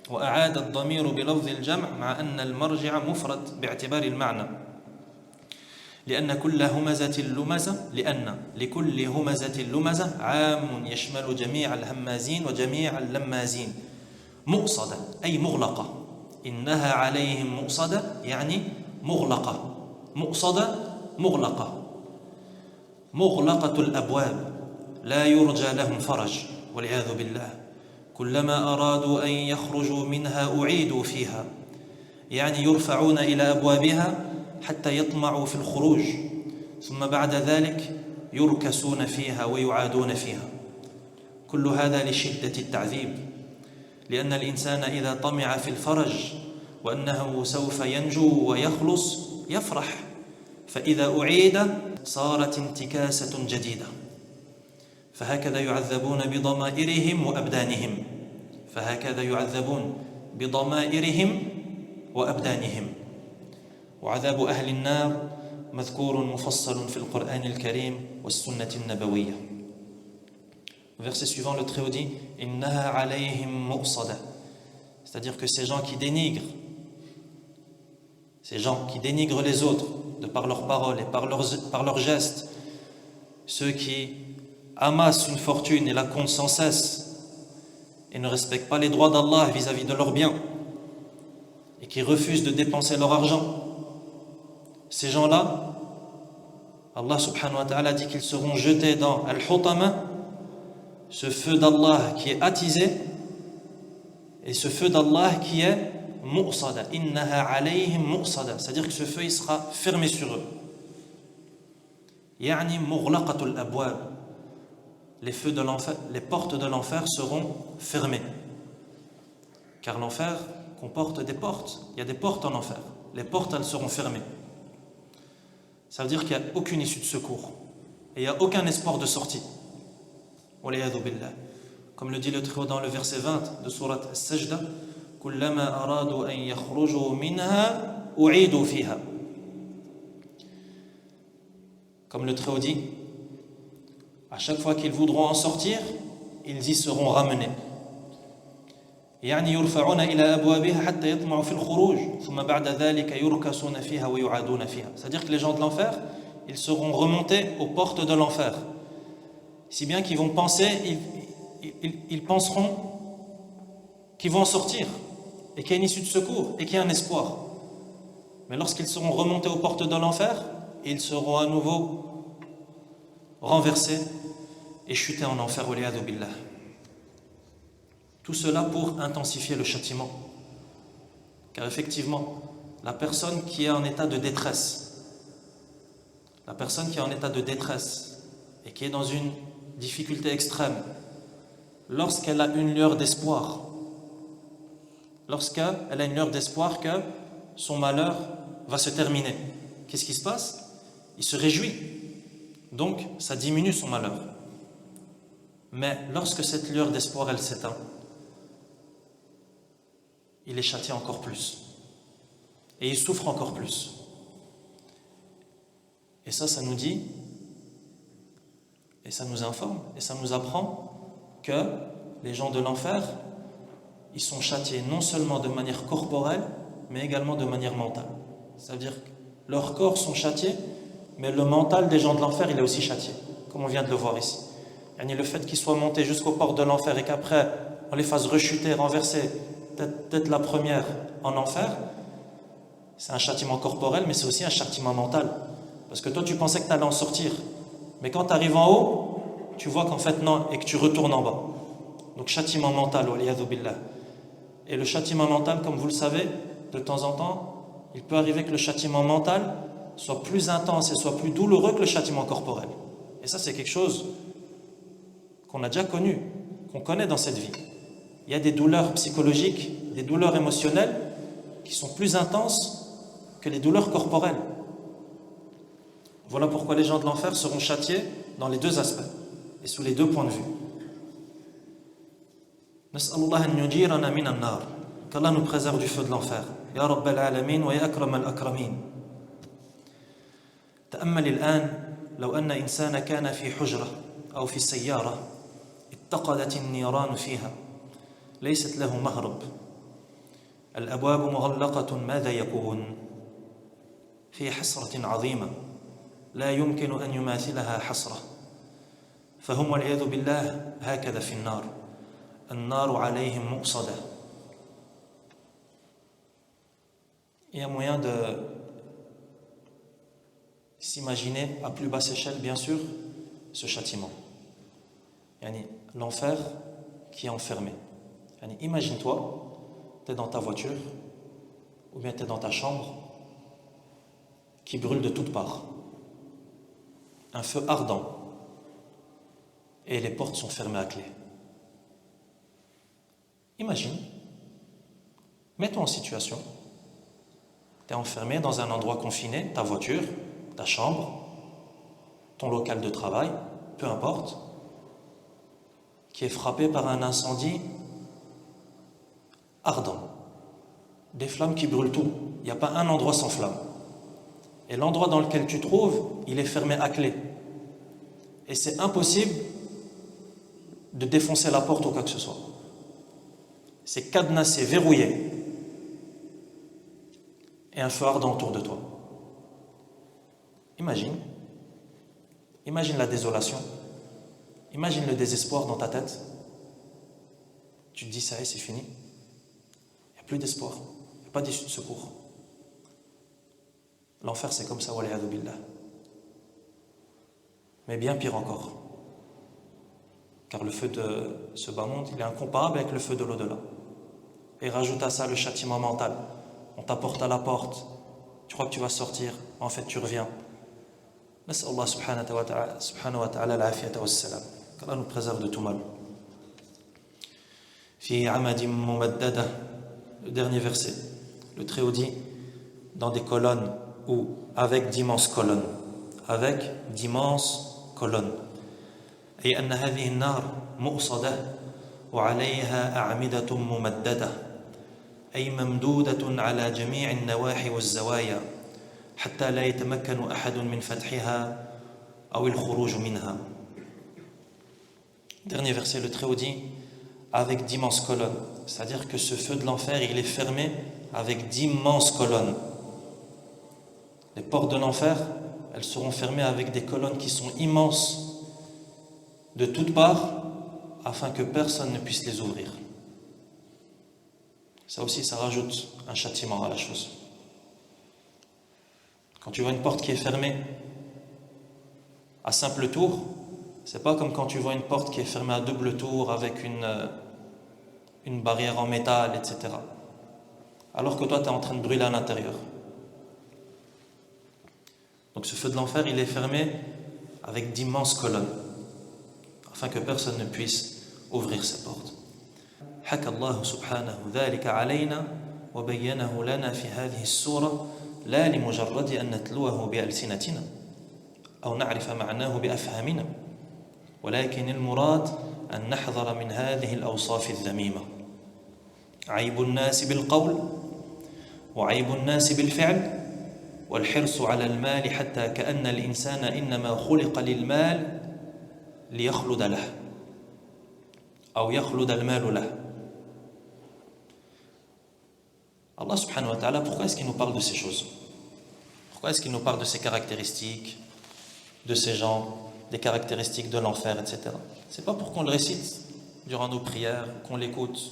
وأعاد الضمير بلفظ الجمع مع أن المرجع مفرد باعتبار المعنى لأن كل همزة لمزة لأن لكل همزة لمزة عام يشمل جميع الهمازين وجميع اللمازين. مؤصدة أي مغلقة. إنها عليهم مؤصدة يعني مغلقة. مؤصدة مغلقة. مغلقة الأبواب لا يرجى لهم فرج والعياذ بالله. كلما أرادوا أن يخرجوا منها أعيدوا فيها يعني يرفعون إلى أبوابها حتى يطمعوا في الخروج ثم بعد ذلك يركسون فيها ويعادون فيها. كل هذا لشدة التعذيب لأن الإنسان إذا طمع في الفرج وأنه سوف ينجو ويخلص يفرح فإذا أعيد صارت انتكاسة جديدة. فهكذا يعذبون بضمائرهم وأبدانهم. فهكذا يعذبون بضمائرهم وأبدانهم. وعذاب أهل النار مذكور مفصل في القرآن الكريم والسنة النبوية. Verset suivant, le Très-Haut dit Innaha alayhim mu'sada. C'est-à-dire que ces gens qui dénigrent les autres de par leurs paroles et par leurs gestes, ceux qui amassent une fortune et la comptent sans cesse et ne respectent pas les droits d'Allah vis-à-vis de leurs biens et qui refusent de dépenser leur argent, ces gens-là, Allah subhanahu wa ta'ala dit qu'ils seront jetés dans Al-Hutama, ce feu d'Allah qui est attisé, et ce feu d'Allah qui est mu'sada. Innaha alayhim mu'sada. C'est-à-dire que ce feu il sera fermé sur eux. Yani mughlaqatul abwab. Les feux de l'enfer, les portes de l'enfer seront fermées. Car l'enfer comporte des portes. Il y a des portes en enfer. Les portes, elles seront fermées. Ça veut dire qu'il n'y a aucune issue de secours. Et il n'y a aucun espoir de sortie. Waliyadhu billah. Comme le dit le Très-Haut dans le verset 20 de Surat As-Sajda, Kullama aradu an yakhruju minha u'idu fiha. Comme le Très-Haut dit, à chaque fois qu'ils voudront en sortir, ils y seront ramenés. يعني يرفعون إلى أبوابها حتى يطمعوا في الخروج ثم بعد ذلك يركسون فيها ويعادون فيها. C'est-à-dire que les gens de l'enfer, ils seront remontés aux portes de l'enfer. Si bien qu'ils vont penser, ils penseront qu'ils vont en sortir et qu'il y a une issue de secours et qu'il y a un espoir. Mais lorsqu'ils seront remontés aux portes de l'enfer, ils seront à nouveau renversés et chutés en enfer. Waliyadhu billah. Tout cela pour intensifier le châtiment. Car effectivement, la personne qui est en état de détresse, et qui est dans une difficulté extrême, lorsqu'elle a une lueur d'espoir, que son malheur va se terminer, qu'est-ce qui se passe? Il se réjouit. Donc, ça diminue son malheur. Mais lorsque cette lueur d'espoir, elle s'éteint, il est châtié encore plus. Et il souffre encore plus. Et ça nous dit, et ça nous informe, et ça nous apprend que les gens de l'enfer, ils sont châtiés non seulement de manière corporelle, mais également de manière mentale. C'est-à-dire que leurs corps sont châtiés, mais le mental des gens de l'enfer, il est aussi châtié, comme on vient de le voir ici. Et le fait qu'ils soient montés jusqu'aux portes de l'enfer et qu'après, on les fasse rechuter, renverser, peut-être la première en enfer, c'est un châtiment corporel, mais c'est aussi un châtiment mental. Parce que toi, tu pensais que tu allais en sortir. Mais quand tu arrives en haut, tu vois qu'en fait non, et que tu retournes en bas. Donc châtiment mental, waliyadhu billah. Et le châtiment mental, comme vous le savez, de temps en temps, il peut arriver que le châtiment mental soit plus intense et soit plus douloureux que le châtiment corporel. Et ça, c'est quelque chose qu'on a déjà connu, qu'on connaît dans cette vie. Il y a des douleurs psychologiques, des douleurs émotionnelles qui sont plus intenses que les douleurs corporelles. Voilà pourquoi les gens de l'enfer seront châtiés dans les deux aspects et sous les deux points de vue. Nas'alullah an yujirana min an-nar, qu'Allah nous préserve du feu de l'enfer. Ya Rabbal alamin wa ya akram al-akramin. تأمل الآن لو أن إنسان كان في حجرة أو في سيارة اتقدت النيران فيها ليست له مهرب الأبواب مغلقة ماذا يكون؟ في حسرة عظيمة لا يمكن أن يماثلها حسرة فهم والعياذ بالله هكذا في النار النار عليهم مؤصدة. Il y a moyen de s'imaginer à plus basse échelle, bien sûr, ce châtiment. L'enfer qui est enfermé. Imagine-toi, tu es dans ta voiture, ou bien tu es dans ta chambre, qui brûle de toutes parts. Un feu ardent. Et les portes sont fermées à clé. Imagine, mets-toi en situation, tu es enfermé dans un endroit confiné, ta voiture, ta chambre, ton local de travail, peu importe, qui est frappé par un incendie ardent. Des flammes qui brûlent tout. Il n'y a pas un endroit sans flamme. Et l'endroit dans lequel tu te trouves, il est fermé à clé. Et c'est impossible de défoncer la porte ou quoi que ce soit. C'est cadenassé, verrouillé. Et un feu ardent autour de toi. Imagine la désolation, imagine le désespoir dans ta tête. Tu te dis ça y est, c'est fini. Il n'y a plus d'espoir, il n'y a pas d'issue de secours. L'enfer c'est comme ça, wal'iyadhu billah. Mais bien pire encore. Car le feu de ce bas monde, il est incomparable avec le feu de l'au-delà. Et rajoute à ça le châtiment mental. On t'apporte à la porte, tu crois que tu vas sortir, en fait tu reviens. نسأل الله سبحانه وتعالى العافية والسلام. qu'Allah nous préserve de tout mal. في عمد ممددة, le dernier verset. Le Très-Haut dit dans des colonnes ou avec d'immenses colonnes. Avec d'immenses colonnes. أي أن هذه النار مؤصدة وعليها أعمدة ممددة أي ممدودة على جميع النواحي والزوايا حتى لا يتمكن أحد من فتحها أو الخروج منها. Dernier verset, le Très-Haut dit avec d'immenses colonnes, c'est-à-dire que ce feu de l'enfer, il est fermé avec d'immenses colonnes. Les portes de l'enfer, elles seront fermées avec des colonnes qui sont immenses de toutes parts afin que personne ne puisse les ouvrir. Ça aussi, ça rajoute un châtiment à la chose. Quand tu vois une porte qui est fermée à simple tour, c'est pas comme quand tu vois une porte qui est fermée à double tour avec une barrière en métal, etc. Alors que toi, tu es en train de brûler à l'intérieur. Donc ce feu de l'enfer, il est fermé avec d'immenses colonnes, afin que personne ne puisse ouvrir ces portes. حكى الله سبحانه ذلك علينا وبينه لنا في هذه السورة لا لمجرد أن نتلوه بألسنتنا أو نعرف معناه بأفهامنا ولكن المراد أن نحذر من هذه الأوصاف الذميمة عيب الناس بالقول وعيب الناس بالفعل والحرص على المال حتى كأن الإنسان إنما خلق للمال ليخلد له أو يخلد المال له. Allah subhanahu wa ta'ala, pourquoi est-ce qu'il nous parle de ces choses? Pourquoi est-ce qu'il nous parle de ces caractéristiques, de ces gens, des caractéristiques de l'enfer, etc. C'est pas pour qu'on le récite durant nos prières, qu'on l'écoute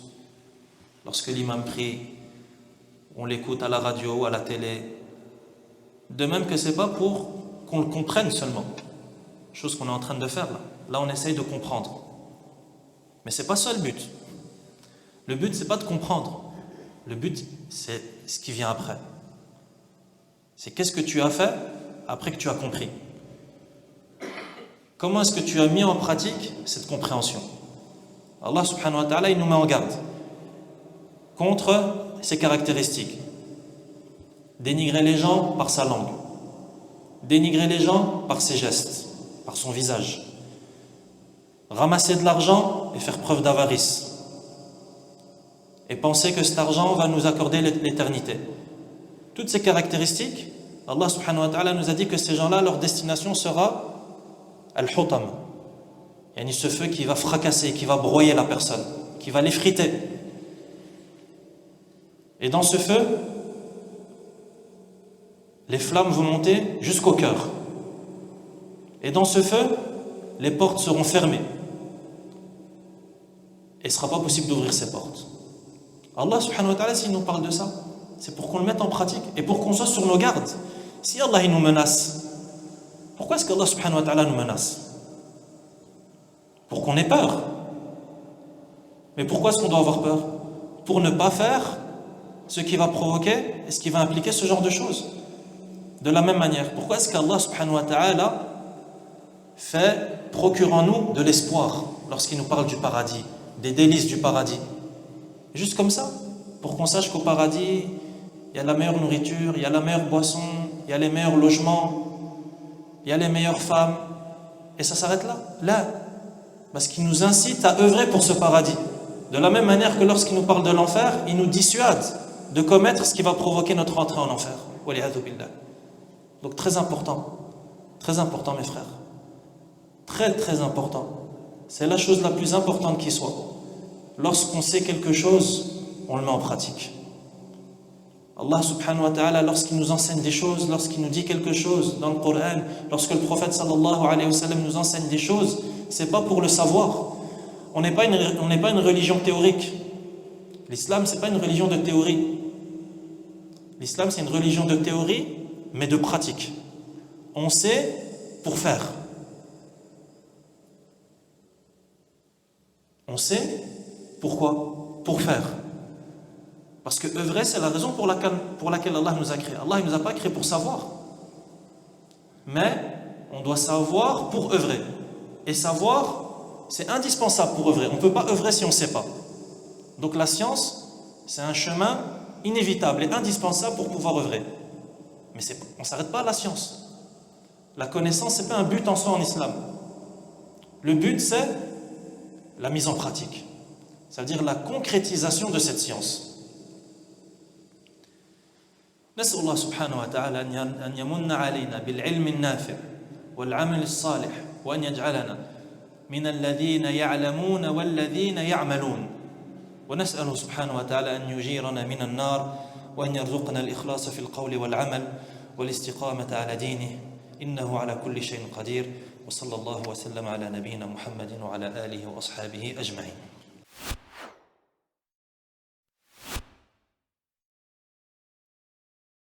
lorsque l'imam prie, on l'écoute à la radio ou à la télé. De même que c'est pas pour qu'on le comprenne seulement. Chose qu'on est en train de faire là. Là, on essaye de comprendre. Mais c'est pas ça le but. Le but, c'est pas de comprendre. Le but, c'est ce qui vient après. C'est qu'est-ce que tu as fait après que tu as compris. Comment est-ce que tu as mis en pratique cette compréhension? Allah subhanahu wa ta'ala, il nous met en garde contre ces caractéristiques. Dénigrer les gens par sa langue. dénigrer les gens par ses gestes, par son visage, ramasser de l'argent et faire preuve d'avarice, et penser que cet argent va nous accorder l'éternité. Toutes ces caractéristiques, Allah subhanahu wa ta'ala nous a dit que ces gens-là, leur destination sera al-hutam, yani ce feu qui va fracasser, qui va broyer la personne, qui va l'effriter. Et dans ce feu, les flammes vont monter jusqu'au cœur. Et dans ce feu, les portes seront fermées. Et il ne sera pas possible d'ouvrir ces portes. Allah subhanahu wa ta'ala, s'il nous parle de ça, c'est pour qu'on le mette en pratique et pour qu'on soit sur nos gardes. Si Allah il nous menace, pourquoi est-ce qu'Allah subhanahu wa ta'ala nous menace? Pour qu'on ait peur. Mais pourquoi est-ce qu'on doit avoir peur? Pour ne pas faire ce qui va provoquer et ce qui va impliquer ce genre de choses. De la même manière, pourquoi est-ce qu'Allah subhanahu wa ta'ala procure en nous de l'espoir lorsqu'il nous parle du paradis, des délices du paradis? Juste comme ça, pour qu'on sache qu'au paradis, il y a la meilleure nourriture, il y a la meilleure boisson, il y a les meilleurs logements, il y a les meilleures femmes, et ça s'arrête là? Là, parce qu'il nous incite à œuvrer pour ce paradis. De la même manière que lorsqu'il nous parle de l'enfer, il nous dissuade de commettre ce qui va provoquer notre entrée en enfer. Donc très important mes frères, très important. C'est la chose la plus importante qui soit. Lorsqu'on sait quelque chose, on le met en pratique. Allah subhanahu wa ta'ala, lorsqu'il nous enseigne des choses, lorsqu'il nous dit quelque chose dans le Coran, lorsque le prophète sallallahu alayhi wa sallam nous enseigne des choses, c'est pas pour le savoir. On n'est pas une religion théorique. L'islam, c'est pas une religion de théorie. L'islam, c'est une religion de théorie, mais de pratique. On sait pour faire. On sait pourquoi? Pour faire. Parce que œuvrer, c'est la raison pour laquelle Allah nous a créés. Allah ne nous a pas créés pour savoir. Mais on doit savoir pour œuvrer. Et savoir, c'est indispensable pour œuvrer. On ne peut pas œuvrer si on ne sait pas. Donc la science, c'est un chemin inévitable et indispensable pour pouvoir œuvrer. Mais on ne s'arrête pas à la science. La connaissance, ce n'est pas un but en soi en islam. Le but, c'est la mise en pratique. Ça veut dire la concrétisation de cette science. نسأل الله سبحانه وتعالى أن يمن علينا بالعلم النافع والعمل الصالح وأن يجعلنا من الذين يعلمون والذين يعملون ونسأله سبحانه وتعالى أن يجيرنا من النار وأن يرزقنا الإخلاص في القول والعمل والاستقامة على دينه إنه على كل شيء قدير وصلى الله وسلم على نبينا محمد وعلى آله وأصحابه أجمعين